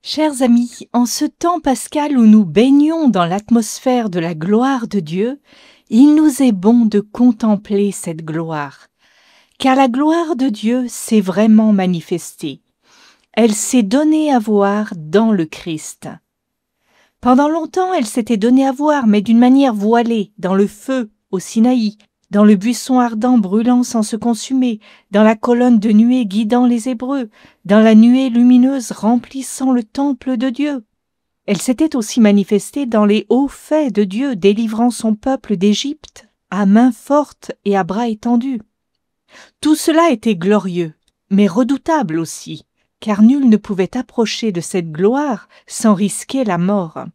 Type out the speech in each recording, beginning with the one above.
Chers amis, en ce temps pascal où nous baignons dans l'atmosphère de la gloire de Dieu, il nous est bon de contempler cette gloire. Car la gloire de Dieu s'est vraiment manifestée. Elle s'est donnée à voir dans le Christ. Pendant longtemps, elle s'était donnée à voir, mais d'une manière voilée, dans le feu, au Sinaï, dans le buisson ardent brûlant sans se consumer, dans la colonne de nuée guidant les Hébreux, dans la nuée lumineuse remplissant le temple de Dieu. Elle s'était aussi manifestée dans les hauts faits de Dieu, délivrant son peuple d'Égypte, à main forte et à bras étendus. Tout cela était glorieux, mais redoutable aussi, car nul ne pouvait approcher de cette gloire sans risquer la mort.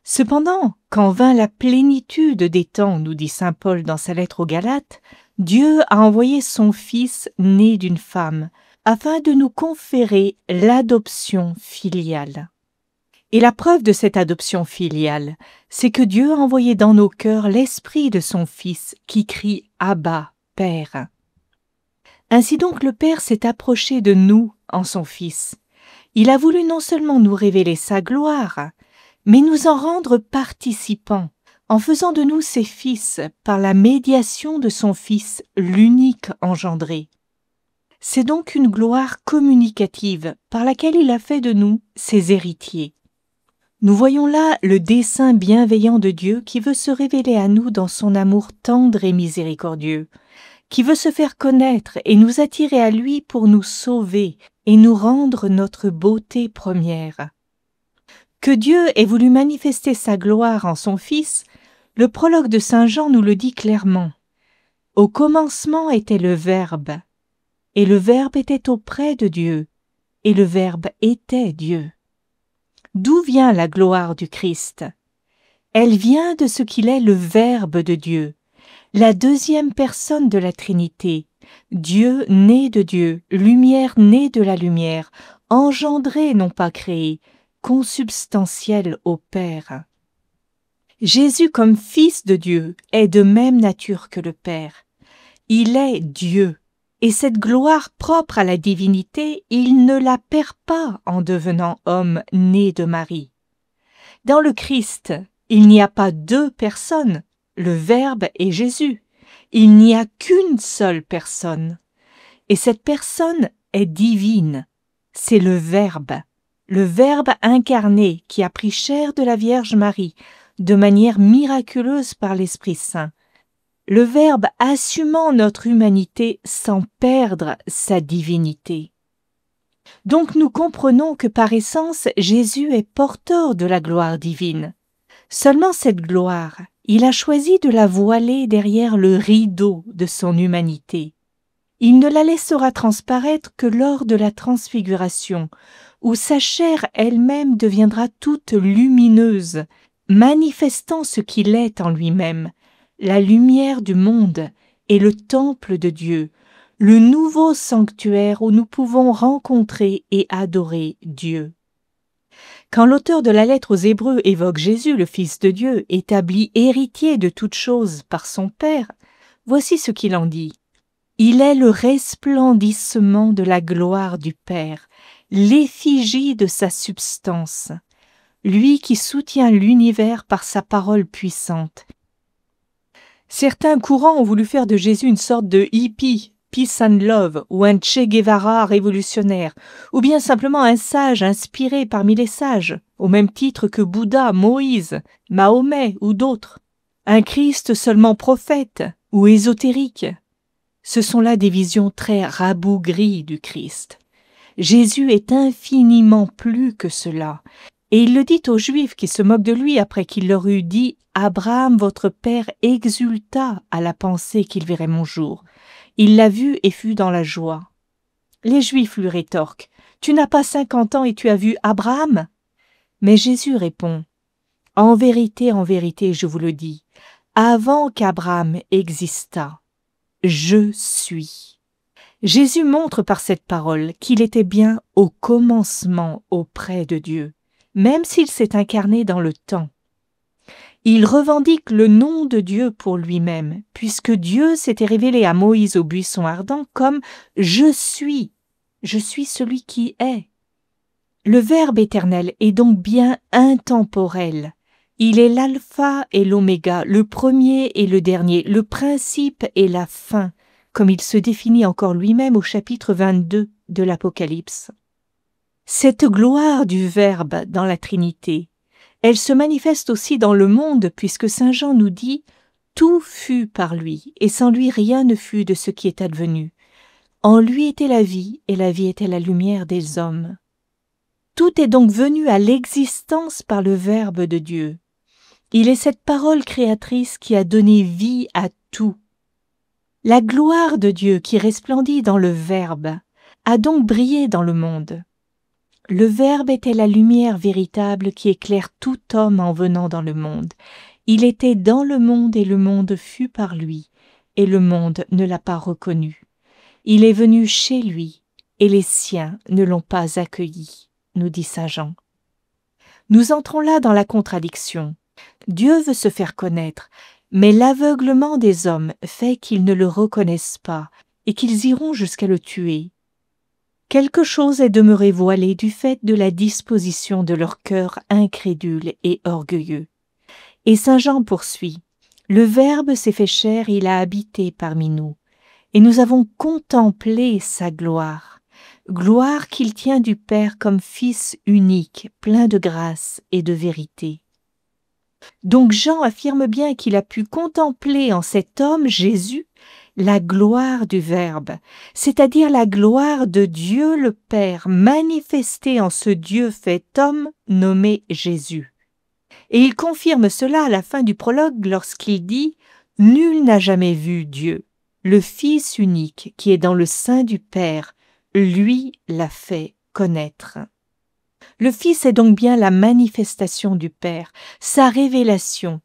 Cependant, quand vint la plénitude des temps, nous dit saint Paul dans sa lettre aux Galates, Dieu a envoyé son Fils né d'une femme, afin de nous conférer l'adoption filiale. Et la preuve de cette adoption filiale, c'est que Dieu a envoyé dans nos cœurs l'esprit de son Fils qui crie « Abba, Père ». Ainsi donc le Père s'est approché de nous en son Fils. Il a voulu non seulement nous révéler sa gloire, mais nous en rendre participants, en faisant de nous ses fils par la médiation de son Fils, l'unique engendré. C'est donc une gloire communicative par laquelle il a fait de nous ses héritiers. Nous voyons là le dessein bienveillant de Dieu qui veut se révéler à nous dans son amour tendre et miséricordieux, qui veut se faire connaître et nous attirer à lui pour nous sauver et nous rendre notre beauté première. Que Dieu ait voulu manifester sa gloire en son Fils, le prologue de saint Jean nous le dit clairement. Au commencement était le Verbe, et le Verbe était auprès de Dieu, et le Verbe était Dieu. D'où vient la gloire du Christ? Elle vient de ce qu'il est le Verbe de Dieu, la deuxième personne de la Trinité, Dieu né de Dieu, lumière née de la lumière, engendré non pas créé, consubstantiel au Père. Jésus comme Fils de Dieu est de même nature que le Père. Il est Dieu, et cette gloire propre à la divinité, il ne la perd pas en devenant homme né de Marie. Dans le Christ, il n'y a pas deux personnes, le Verbe et Jésus. Il n'y a qu'une seule personne. Et cette personne est divine. C'est le Verbe incarné qui a pris chair de la Vierge Marie de manière miraculeuse par l'Esprit Saint. Le Verbe assumant notre humanité sans perdre sa divinité. Donc nous comprenons que par essence, Jésus est porteur de la gloire divine. Seulement cette gloire, il a choisi de la voiler derrière le rideau de son humanité. Il ne la laissera transparaître que lors de la transfiguration, où sa chair elle-même deviendra toute lumineuse, manifestant ce qu'il est en lui-même, la lumière du monde et le temple de Dieu, le nouveau sanctuaire où nous pouvons rencontrer et adorer Dieu. Quand l'auteur de la lettre aux Hébreux évoque Jésus, le Fils de Dieu, établi héritier de toutes choses par son Père, voici ce qu'il en dit. Il est le resplendissement de la gloire du Père, l'effigie de sa substance, lui qui soutient l'univers par sa parole puissante. Certains courants ont voulu faire de Jésus une sorte de hippie, peace and love, ou un Che Guevara révolutionnaire, ou bien simplement un sage inspiré parmi les sages, au même titre que Bouddha, Moïse, Mahomet ou d'autres. Un Christ seulement prophète ou ésotérique. Ce sont là des visions très rabougries du Christ. Jésus est infiniment plus que cela. Et il le dit aux Juifs qui se moquent de lui après qu'il leur eut dit « Abraham, votre père, exulta à la pensée qu'il verrait mon jour. Il l'a vu et fut dans la joie. » Les Juifs lui rétorquent « Tu n'as pas 50 ans et tu as vu Abraham ?» Mais Jésus répond « en vérité, je vous le dis, avant qu'Abraham existât, je suis. » Jésus montre par cette parole qu'il était bien au commencement auprès de Dieu, même s'il s'est incarné dans le temps. Il revendique le nom de Dieu pour lui-même, puisque Dieu s'était révélé à Moïse au buisson ardent comme « Je suis celui qui est ». Le Verbe éternel est donc bien intemporel. Il est l'alpha et l'oméga, le premier et le dernier, le principe et la fin, comme il se définit encore lui-même au chapitre 22 de l'Apocalypse. Cette gloire du Verbe dans la Trinité, elle se manifeste aussi dans le monde, puisque saint Jean nous dit « Tout fut par lui, et sans lui rien ne fut de ce qui est advenu. En lui était la vie, et la vie était la lumière des hommes. » Tout est donc venu à l'existence par le Verbe de Dieu. Il est cette parole créatrice qui a donné vie à tout. La gloire de Dieu qui resplendit dans le Verbe a donc brillé dans le monde. Le Verbe était la lumière véritable qui éclaire tout homme en venant dans le monde. Il était dans le monde et le monde fut par lui, et le monde ne l'a pas reconnu. Il est venu chez lui, et les siens ne l'ont pas accueilli, nous dit saint Jean. Nous entrons là dans la contradiction. Dieu veut se faire connaître, mais l'aveuglement des hommes fait qu'ils ne le reconnaissent pas et qu'ils iront jusqu'à le tuer. Quelque chose est demeuré voilé du fait de la disposition de leur cœur incrédule et orgueilleux. Et saint Jean poursuit, « Le Verbe s'est fait chair, il a habité parmi nous, et nous avons contemplé sa gloire, gloire qu'il tient du Père comme Fils unique, plein de grâce et de vérité. » Donc Jean affirme bien qu'il a pu contempler en cet homme, Jésus, la gloire du Verbe, c'est-à-dire la gloire de Dieu le Père, manifestée en ce Dieu fait homme nommé Jésus. Et il confirme cela à la fin du prologue lorsqu'il dit « Nul n'a jamais vu Dieu, le Fils unique qui est dans le sein du Père, lui l'a fait connaître. » Le Fils est donc bien la manifestation du Père, sa révélation.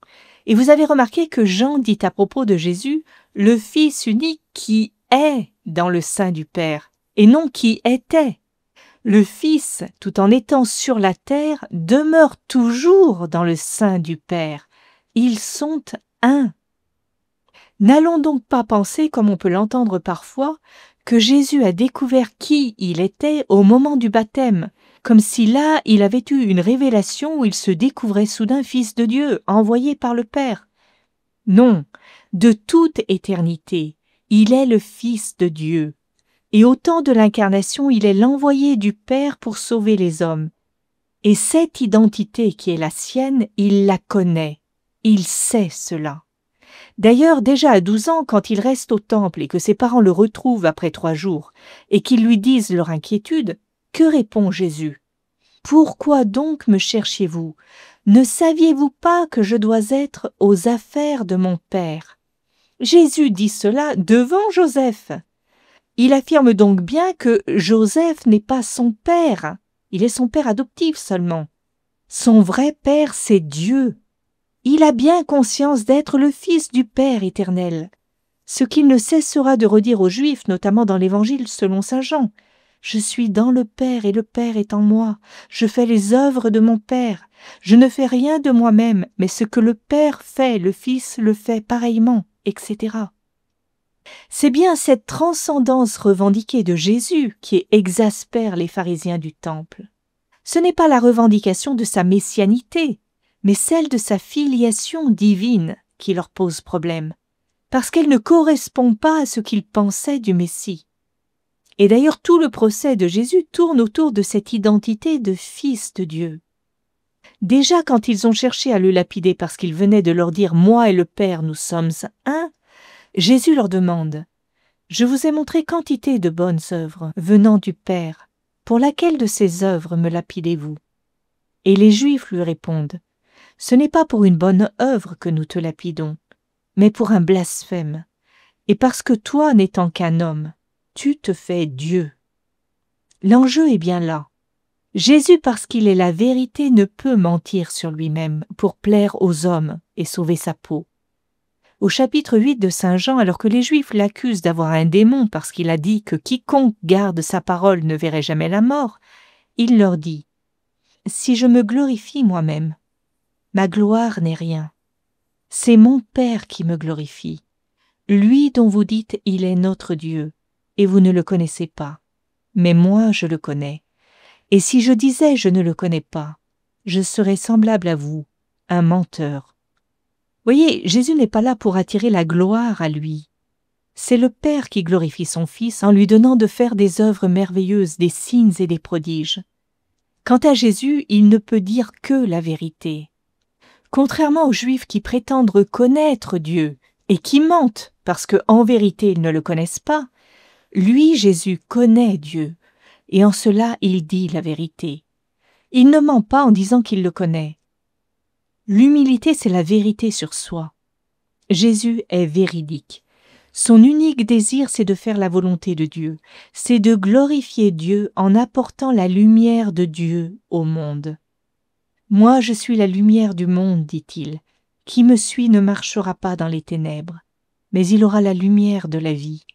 Et vous avez remarqué que Jean dit à propos de Jésus « le Fils unique qui est dans le sein du Père » et non qui était. Le Fils, tout en étant sur la terre, demeure toujours dans le sein du Père. Ils sont un. N'allons donc pas penser, comme on peut l'entendre parfois, que Jésus a découvert qui il était au moment du baptême, comme si là il avait eu une révélation où il se découvrait soudain Fils de Dieu, envoyé par le Père. Non, de toute éternité, il est le Fils de Dieu. Et au temps de l'incarnation, il est l'envoyé du Père pour sauver les hommes. Et cette identité qui est la sienne, il la connaît, il sait cela. D'ailleurs, déjà à 12 ans, quand il reste au temple et que ses parents le retrouvent après 3 jours, et qu'ils lui disent leur inquiétude, que répond Jésus? « Pourquoi donc me cherchiez-vous? Ne saviez-vous pas que je dois être aux affaires de mon Père ?» Jésus dit cela devant Joseph. Il affirme donc bien que Joseph n'est pas son père, il est son père adoptif seulement. Son vrai père, c'est Dieu. Il a bien conscience d'être le Fils du Père éternel, ce qu'il ne cessera de redire aux Juifs, notamment dans l'Évangile selon saint Jean. « Je suis dans le Père et le Père est en moi. Je fais les œuvres de mon Père. Je ne fais rien de moi-même, mais ce que le Père fait, le Fils le fait pareillement, etc. » C'est bien cette transcendance revendiquée de Jésus qui exaspère les pharisiens du temple. Ce n'est pas la revendication de sa messianité, mais celle de sa filiation divine qui leur pose problème, parce qu'elle ne correspond pas à ce qu'ils pensaient du Messie. Et d'ailleurs tout le procès de Jésus tourne autour de cette identité de Fils de Dieu. Déjà quand ils ont cherché à le lapider parce qu'il venait de leur dire « Moi et le Père, nous sommes un », Jésus leur demande « Je vous ai montré quantité de bonnes œuvres venant du Père. Pour laquelle de ces œuvres me lapidez-vous » Et les Juifs lui répondent « Ce n'est pas pour une bonne œuvre que nous te lapidons, mais pour un blasphème. Et parce que toi, n'étant qu'un homme, tu te fais Dieu. » L'enjeu est bien là. Jésus, parce qu'il est la vérité, ne peut mentir sur lui-même pour plaire aux hommes et sauver sa peau. Au chapitre 8 de saint Jean, alors que les Juifs l'accusent d'avoir un démon parce qu'il a dit que quiconque garde sa parole ne verrait jamais la mort, il leur dit « Si je me glorifie moi-même, ma gloire n'est rien. C'est mon Père qui me glorifie, lui dont vous dites « Il est notre Dieu », et vous ne le connaissez pas, mais moi je le connais. Et si je disais je ne le connais pas, je serais semblable à vous, un menteur. Voyez, Jésus n'est pas là pour attirer la gloire à lui. C'est le Père qui glorifie son Fils en lui donnant de faire des œuvres merveilleuses, des signes et des prodiges. Quant à Jésus, il ne peut dire que la vérité. Contrairement aux Juifs qui prétendent connaître Dieu et qui mentent parce qu'en vérité ils ne le connaissent pas, lui, Jésus, connaît Dieu, et en cela il dit la vérité. Il ne ment pas en disant qu'il le connaît. L'humilité, c'est la vérité sur soi. Jésus est véridique. Son unique désir, c'est de faire la volonté de Dieu, c'est de glorifier Dieu en apportant la lumière de Dieu au monde. « Moi, je suis la lumière du monde, dit-il. Qui me suit ne marchera pas dans les ténèbres, mais il aura la lumière de la vie. »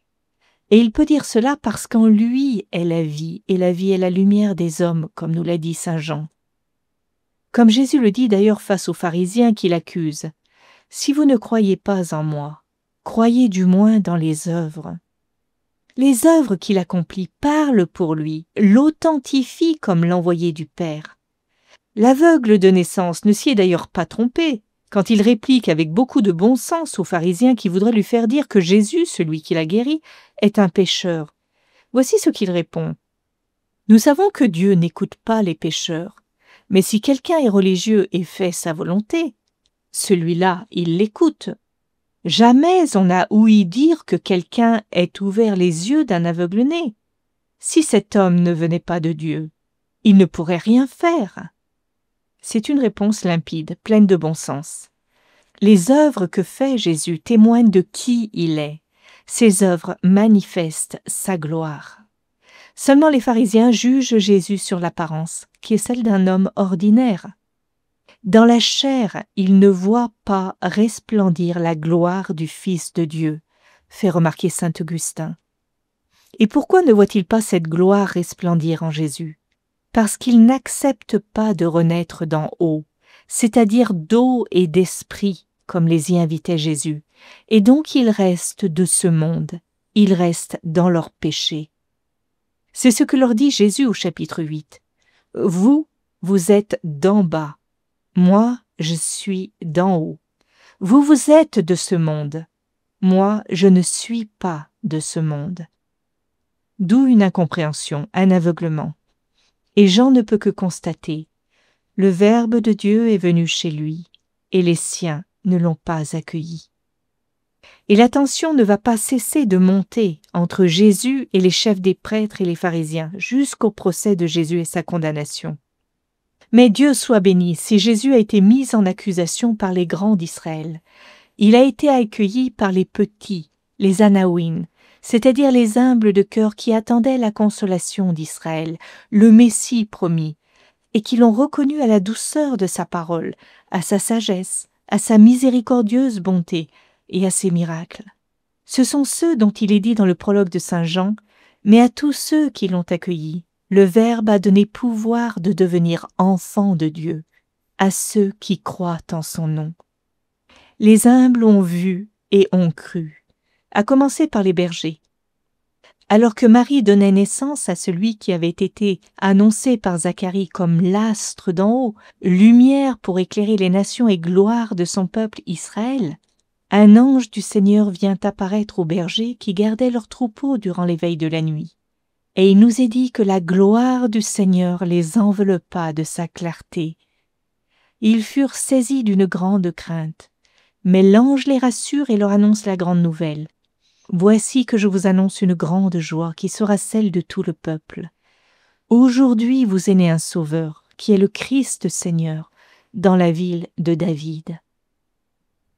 Et il peut dire cela parce qu'en lui est la vie, et la vie est la lumière des hommes, comme nous l'a dit saint Jean. Comme Jésus le dit d'ailleurs face aux pharisiens qui l'accusent, « Si vous ne croyez pas en moi, croyez du moins dans les œuvres. » Les œuvres qu'il accomplit parlent pour lui, l'authentifient comme l'envoyé du Père. L'aveugle de naissance ne s'y est d'ailleurs pas trompé, quand il réplique avec beaucoup de bon sens aux pharisiens qui voudraient lui faire dire que Jésus, celui qui l'a guéri, est un pécheur. Voici ce qu'il répond. « Nous savons que Dieu n'écoute pas les pécheurs, mais si quelqu'un est religieux et fait sa volonté, celui-là, il l'écoute. Jamais on n'a ouï dire que quelqu'un ait ouvert les yeux d'un aveugle-né. Si cet homme ne venait pas de Dieu, il ne pourrait rien faire. » C'est une réponse limpide, pleine de bon sens. Les œuvres que fait Jésus témoignent de qui il est. Ces œuvres manifestent sa gloire. Seulement les pharisiens jugent Jésus sur l'apparence, qui est celle d'un homme ordinaire. Dans la chair, ils ne voient pas resplendir la gloire du Fils de Dieu, fait remarquer saint Augustin. Et pourquoi ne voit-il pas cette gloire resplendir en Jésus ? Parce qu'il n'accepte pas de renaître d'en haut, c'est-à-dire d'eau et d'esprit, comme les y invitait Jésus, et donc il reste de ce monde, il reste dans leur péché. C'est ce que leur dit Jésus au chapitre 8. « Vous, vous êtes d'en bas, moi, je suis d'en haut. Vous, vous êtes de ce monde, moi, je ne suis pas de ce monde. » D'où une incompréhension, un aveuglement. Et Jean ne peut que constater, le Verbe de Dieu est venu chez lui, et les siens ne l'ont pas accueilli. Et la tension ne va pas cesser de monter entre Jésus et les chefs des prêtres et les pharisiens, jusqu'au procès de Jésus et sa condamnation. Mais Dieu soit béni, si Jésus a été mis en accusation par les grands d'Israël, il a été accueilli par les petits, les Anaouïnes, c'est-à-dire les humbles de cœur qui attendaient la consolation d'Israël, le Messie promis, et qui l'ont reconnu à la douceur de sa parole, à sa sagesse, à sa miséricordieuse bonté et à ses miracles. Ce sont ceux dont il est dit dans le prologue de saint Jean, « Mais à tous ceux qui l'ont accueilli, le Verbe a donné pouvoir de devenir enfants de Dieu, à ceux qui croient en son nom. » Les humbles ont vu et ont cru, à commencer par les bergers. Alors que Marie donnait naissance à celui qui avait été annoncé par Zacharie comme l'astre d'en haut, lumière pour éclairer les nations et gloire de son peuple Israël, un ange du Seigneur vient apparaître aux bergers qui gardaient leurs troupeaux durant les veilles de la nuit. Et il nous est dit que la gloire du Seigneur les enveloppa de sa clarté. Ils furent saisis d'une grande crainte, mais l'ange les rassure et leur annonce la grande nouvelle. « Voici que je vous annonce une grande joie qui sera celle de tout le peuple. Aujourd'hui vous est né un Sauveur, qui est le Christ Seigneur, dans la ville de David. »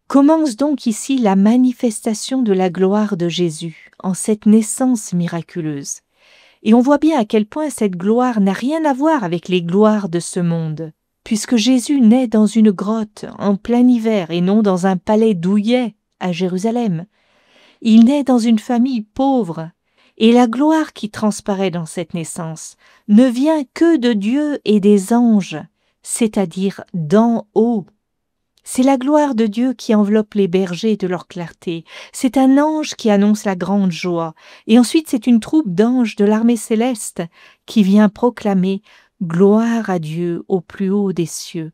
Commence donc ici la manifestation de la gloire de Jésus, en cette naissance miraculeuse. Et on voit bien à quel point cette gloire n'a rien à voir avec les gloires de ce monde, puisque Jésus naît dans une grotte en plein hiver et non dans un palais douillet à Jérusalem. Il naît dans une famille pauvre, et la gloire qui transparaît dans cette naissance ne vient que de Dieu et des anges, c'est-à-dire d'en haut. C'est la gloire de Dieu qui enveloppe les bergers de leur clarté. C'est un ange qui annonce la grande joie. Et ensuite, c'est une troupe d'anges de l'armée céleste qui vient proclamer Gloire à Dieu au plus haut des cieux,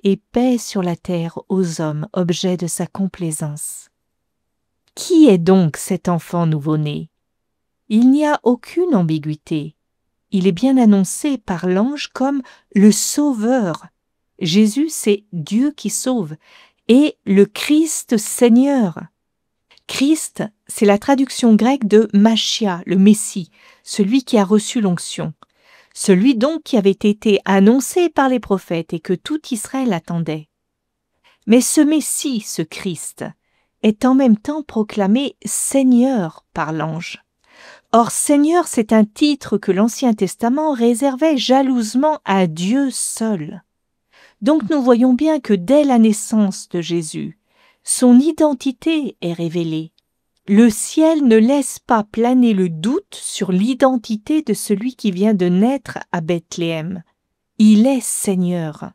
et paix sur la terre aux hommes, objet de sa complaisance. Qui est donc cet enfant nouveau-né? Il n'y a aucune ambiguïté. Il est bien annoncé par l'ange comme le Sauveur. Jésus, c'est Dieu qui sauve, et le Christ Seigneur. Christ, c'est la traduction grecque de Machia, le Messie, celui qui a reçu l'onction. Celui donc qui avait été annoncé par les prophètes et que tout Israël attendait. Mais ce Messie, ce Christ, est en même temps proclamé Seigneur par l'ange. Or, Seigneur, c'est un titre que l'Ancien Testament réservait jalousement à Dieu seul. Donc nous voyons bien que dès la naissance de Jésus, son identité est révélée. Le ciel ne laisse pas planer le doute sur l'identité de celui qui vient de naître à Bethléem. Il est Seigneur.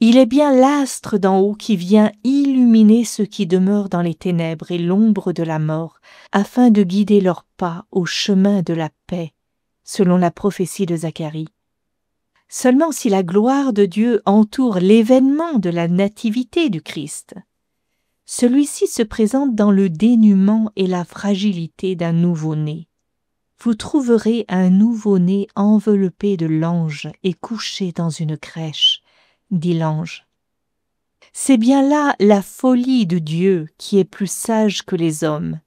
Il est bien l'astre d'en haut qui vient illuminer ceux qui demeurent dans les ténèbres et l'ombre de la mort, afin de guider leurs pas au chemin de la paix, selon la prophétie de Zacharie. Seulement si la gloire de Dieu entoure l'événement de la nativité du Christ, celui-ci se présente dans le dénuement et la fragilité d'un nouveau-né. Vous trouverez un nouveau-né enveloppé de l'ange et couché dans une crèche, dit l'ange. C'est bien là la folie de Dieu qui est plus sage que les hommes,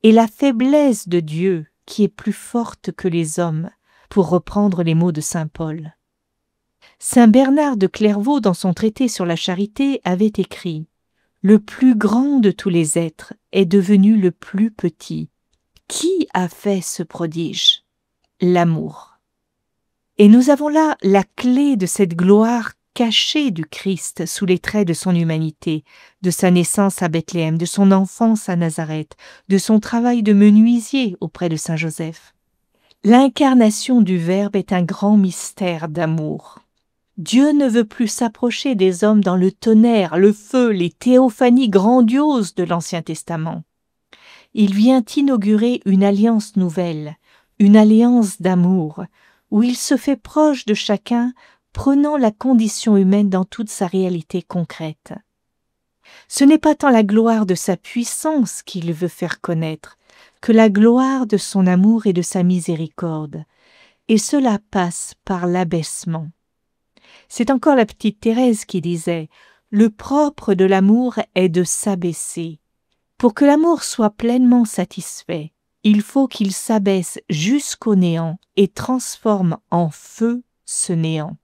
et la faiblesse de Dieu qui est plus forte que les hommes, pour reprendre les mots de saint Paul. Saint Bernard de Clairvaux, dans son traité sur la charité, avait écrit « Le plus grand de tous les êtres est devenu le plus petit. Qui a fait ce prodige? L'amour. » Et nous avons là la clé de cette gloire cachée du Christ sous les traits de son humanité, de sa naissance à Bethléem, de son enfance à Nazareth, de son travail de menuisier auprès de saint Joseph. L'incarnation du Verbe est un grand mystère d'amour. Dieu ne veut plus s'approcher des hommes dans le tonnerre, le feu, les théophanies grandioses de l'Ancien Testament. Il vient inaugurer une alliance nouvelle, une alliance d'amour, où il se fait proche de chacun, prenant la condition humaine dans toute sa réalité concrète. Ce n'est pas tant la gloire de sa puissance qu'il veut faire connaître, que la gloire de son amour et de sa miséricorde, et cela passe par l'abaissement. C'est encore la petite Thérèse qui disait « Le propre de l'amour est de s'abaisser. Pour que l'amour soit pleinement satisfait, il faut qu'il s'abaisse jusqu'au néant et transforme en feu ce néant. »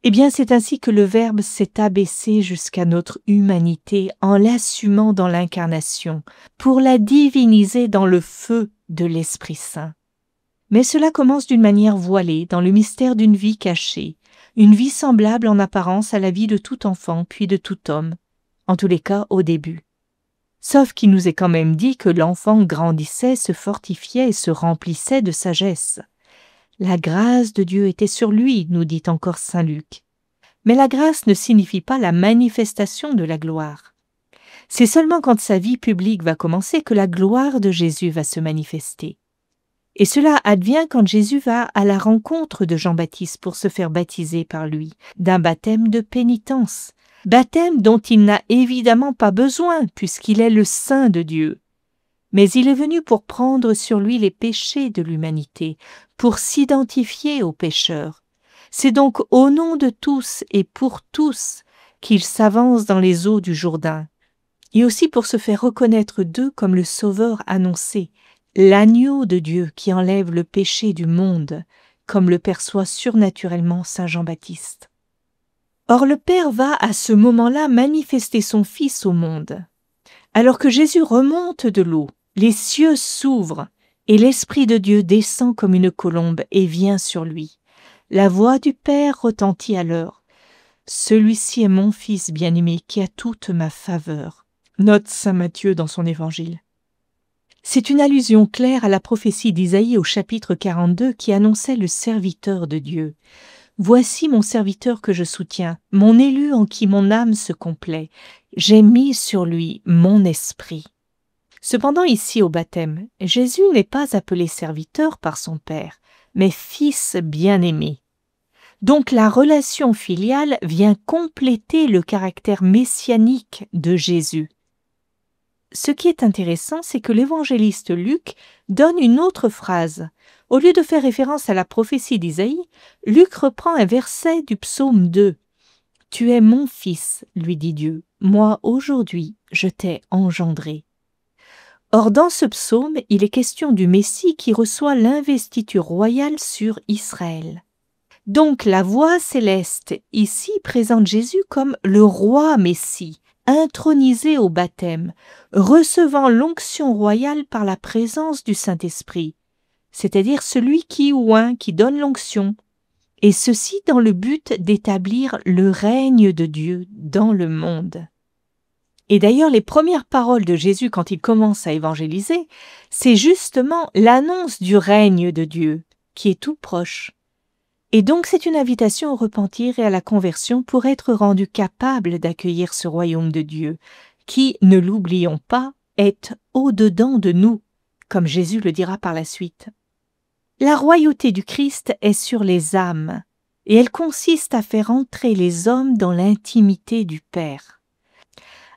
Eh bien, c'est ainsi que le Verbe s'est abaissé jusqu'à notre humanité en l'assumant dans l'incarnation, pour la diviniser dans le feu de l'Esprit Saint. Mais cela commence d'une manière voilée, dans le mystère d'une vie cachée, une vie semblable en apparence à la vie de tout enfant puis de tout homme, en tous les cas au début. Sauf qu'il nous est quand même dit que l'enfant grandissait, se fortifiait et se remplissait de sagesse. La grâce de Dieu était sur lui, nous dit encore saint Luc. Mais la grâce ne signifie pas la manifestation de la gloire. C'est seulement quand sa vie publique va commencer que la gloire de Jésus va se manifester. Et cela advient quand Jésus va à la rencontre de Jean-Baptiste pour se faire baptiser par lui, d'un baptême de pénitence, baptême dont il n'a évidemment pas besoin puisqu'il est le Saint de Dieu. Mais il est venu pour prendre sur lui les péchés de l'humanité, pour s'identifier aux pécheurs. C'est donc au nom de tous et pour tous qu'il s'avance dans les eaux du Jourdain, et aussi pour se faire reconnaître d'eux comme le Sauveur annoncé, l'agneau de Dieu qui enlève le péché du monde, comme le perçoit surnaturellement saint Jean-Baptiste. Or le Père va à ce moment-là manifester son Fils au monde. Alors que Jésus remonte de l'eau, les cieux s'ouvrent et l'Esprit de Dieu descend comme une colombe et vient sur lui. La voix du Père retentit alors. « Celui-ci est mon Fils bien-aimé qui a toute ma faveur », note saint Matthieu dans son évangile. C'est une allusion claire à la prophétie d'Isaïe au chapitre 42 qui annonçait le serviteur de Dieu. « Voici mon serviteur que je soutiens, mon élu en qui mon âme se complaît. J'ai mis sur lui mon esprit. » Cependant ici au baptême, Jésus n'est pas appelé serviteur par son Père, mais Fils bien-aimé. Donc la relation filiale vient compléter le caractère messianique de Jésus. Ce qui est intéressant, c'est que l'évangéliste Luc donne une autre phrase. Au lieu de faire référence à la prophétie d'Isaïe, Luc reprend un verset du psaume 2. « Tu es mon fils, lui dit Dieu, moi aujourd'hui je t'ai engendré. » Or dans ce psaume, il est question du Messie qui reçoit l'investiture royale sur Israël. Donc la voix céleste ici présente Jésus comme le roi Messie, intronisé au baptême, recevant l'onction royale par la présence du Saint-Esprit, c'est-à-dire celui qui oint, qui donne l'onction, et ceci dans le but d'établir le règne de Dieu dans le monde. Et d'ailleurs, les premières paroles de Jésus quand il commence à évangéliser, c'est justement l'annonce du règne de Dieu, qui est tout proche. Et donc c'est une invitation au repentir et à la conversion pour être rendu capable d'accueillir ce royaume de Dieu, qui, ne l'oublions pas, est au-dedans de nous, comme Jésus le dira par la suite. La royauté du Christ est sur les âmes, et elle consiste à faire entrer les hommes dans l'intimité du Père.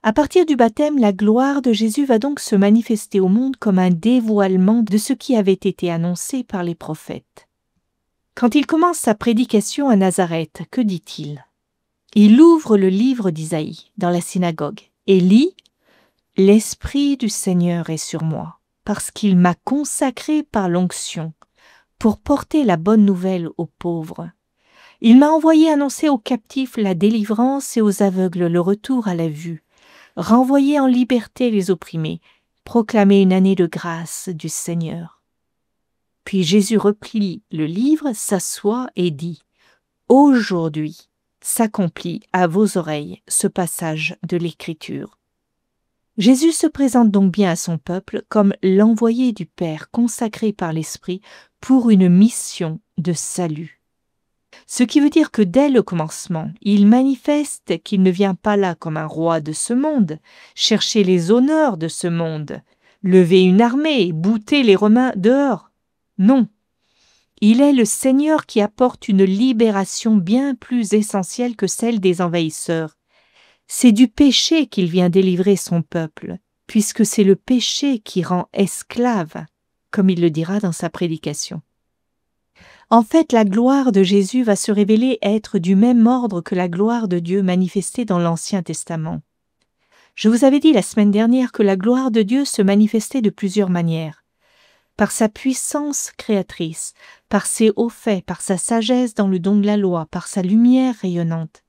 À partir du baptême, la gloire de Jésus va donc se manifester au monde comme un dévoilement de ce qui avait été annoncé par les prophètes. Quand il commence sa prédication à Nazareth, que dit-il? Il ouvre le livre d'Isaïe dans la synagogue et lit « L'Esprit du Seigneur est sur moi, parce qu'il m'a consacré par l'onction, pour porter la bonne nouvelle aux pauvres. Il m'a envoyé annoncer aux captifs la délivrance et aux aveugles le retour à la vue, renvoyer en liberté les opprimés, proclamer une année de grâce du Seigneur. » Puis Jésus replie le livre, s'assoit et dit « Aujourd'hui s'accomplit à vos oreilles ce passage de l'Écriture. » Jésus se présente donc bien à son peuple comme l'envoyé du Père consacré par l'Esprit pour une mission de salut. Ce qui veut dire que dès le commencement, il manifeste qu'il ne vient pas là comme un roi de ce monde, chercher les honneurs de ce monde, lever une armée, bouter les Romains dehors. Non, il est le Seigneur qui apporte une libération bien plus essentielle que celle des envahisseurs. C'est du péché qu'il vient délivrer son peuple, puisque c'est le péché qui rend esclave, comme il le dira dans sa prédication. En fait, la gloire de Jésus va se révéler être du même ordre que la gloire de Dieu manifestée dans l'Ancien Testament. Je vous avais dit la semaine dernière que la gloire de Dieu se manifestait de plusieurs manières. Par sa puissance créatrice, par ses hauts faits, par sa sagesse dans le don de la loi, par sa lumière rayonnante.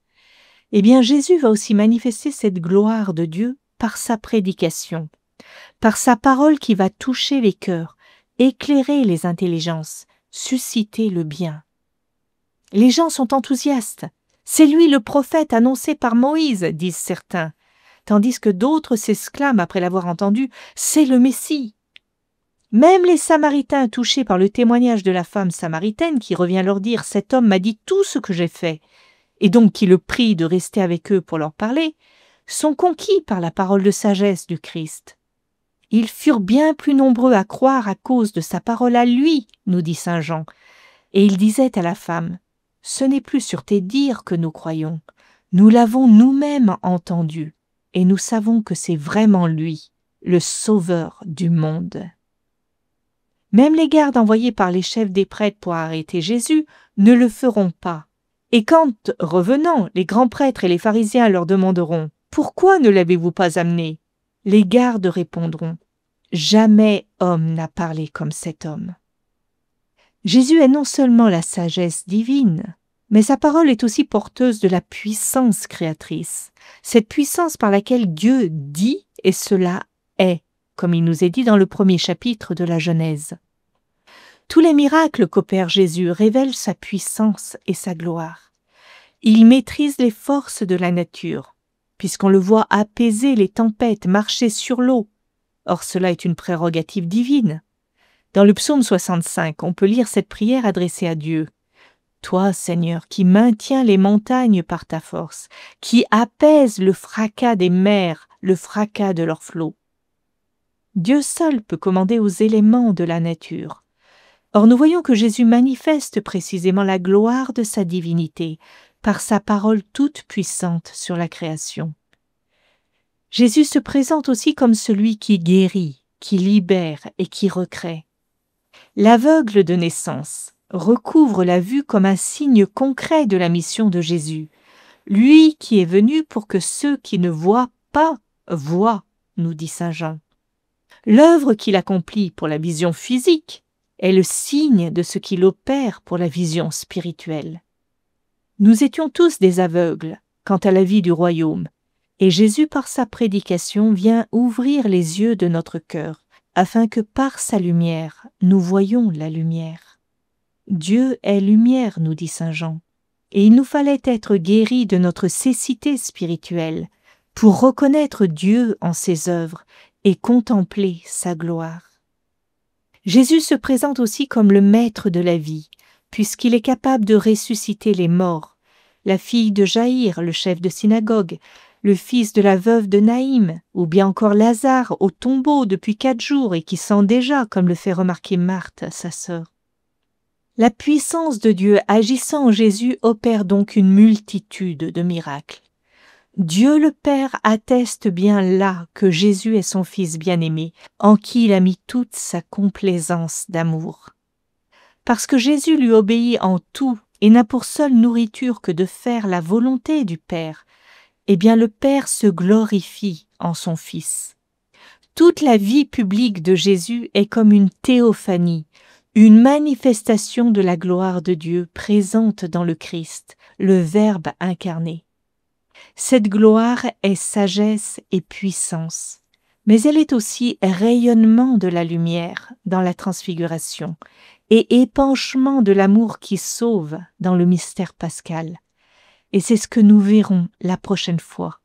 Eh bien, Jésus va aussi manifester cette gloire de Dieu par sa prédication, par sa parole qui va toucher les cœurs, éclairer les intelligences, susciter le bien. Les gens sont enthousiastes. C'est lui le prophète annoncé par Moïse, disent certains, tandis que d'autres s'exclament après l'avoir entendu, c'est le Messie. Même les Samaritains touchés par le témoignage de la femme samaritaine qui revient leur dire « Cet homme m'a dit tout ce que j'ai fait » et donc qui le prient de rester avec eux pour leur parler, sont conquis par la parole de sagesse du Christ. Ils furent bien plus nombreux à croire à cause de sa parole à lui, nous dit saint Jean, et il disait à la femme « Ce n'est plus sur tes dires que nous croyons, nous l'avons nous-mêmes entendu, et nous savons que c'est vraiment lui, le Sauveur du monde. » Même les gardes envoyés par les chefs des prêtres pour arrêter Jésus ne le feront pas. Et quand, revenant, les grands prêtres et les pharisiens leur demanderont « Pourquoi ne l'avez-vous pas amené ?» Les gardes répondront « Jamais homme n'a parlé comme cet homme. » Jésus est non seulement la sagesse divine, mais sa parole est aussi porteuse de la puissance créatrice, cette puissance par laquelle Dieu dit et cela est, comme il nous est dit dans le premier chapitre de la Genèse. Tous les miracles qu'opère Jésus révèlent sa puissance et sa gloire. Il maîtrise les forces de la nature, puisqu'on le voit apaiser les tempêtes, marcher sur l'eau. Or cela est une prérogative divine. Dans le psaume 65, on peut lire cette prière adressée à Dieu. « Toi, Seigneur, qui maintiens les montagnes par ta force, qui apaises le fracas des mers, le fracas de leurs flots. » Dieu seul peut commander aux éléments de la nature. Or nous voyons que Jésus manifeste précisément la gloire de sa divinité par sa parole toute puissante sur la création. Jésus se présente aussi comme celui qui guérit, qui libère et qui recrée. L'aveugle de naissance recouvre la vue comme un signe concret de la mission de Jésus, lui qui est venu pour que ceux qui ne voient pas voient, nous dit saint Jean. L'œuvre qu'il accomplit pour la vision physique est le signe de ce qu'il opère pour la vision spirituelle. Nous étions tous des aveugles quant à la vie du royaume, et Jésus par sa prédication vient ouvrir les yeux de notre cœur, afin que par sa lumière, nous voyions la lumière. Dieu est lumière, nous dit saint Jean, et il nous fallait être guéris de notre cécité spirituelle pour reconnaître Dieu en ses œuvres et contempler sa gloire. Jésus se présente aussi comme le maître de la vie, puisqu'il est capable de ressusciter les morts. La fille de Jaïr, le chef de synagogue, le fils de la veuve de Naïm, ou bien encore Lazare au tombeau depuis 4 jours et qui sent déjà, comme le fait remarquer Marthe, sa sœur. La puissance de Dieu agissant en Jésus opère donc une multitude de miracles. Dieu le Père atteste bien là que Jésus est son Fils bien-aimé, en qui il a mis toute sa complaisance d'amour. Parce que Jésus lui obéit en tout et n'a pour seule nourriture que de faire la volonté du Père, eh bien le Père se glorifie en son Fils. Toute la vie publique de Jésus est comme une théophanie, une manifestation de la gloire de Dieu présente dans le Christ, le Verbe incarné. Cette gloire est sagesse et puissance, mais elle est aussi rayonnement de la lumière dans la transfiguration et épanchement de l'amour qui sauve dans le mystère pascal. Et c'est ce que nous verrons la prochaine fois.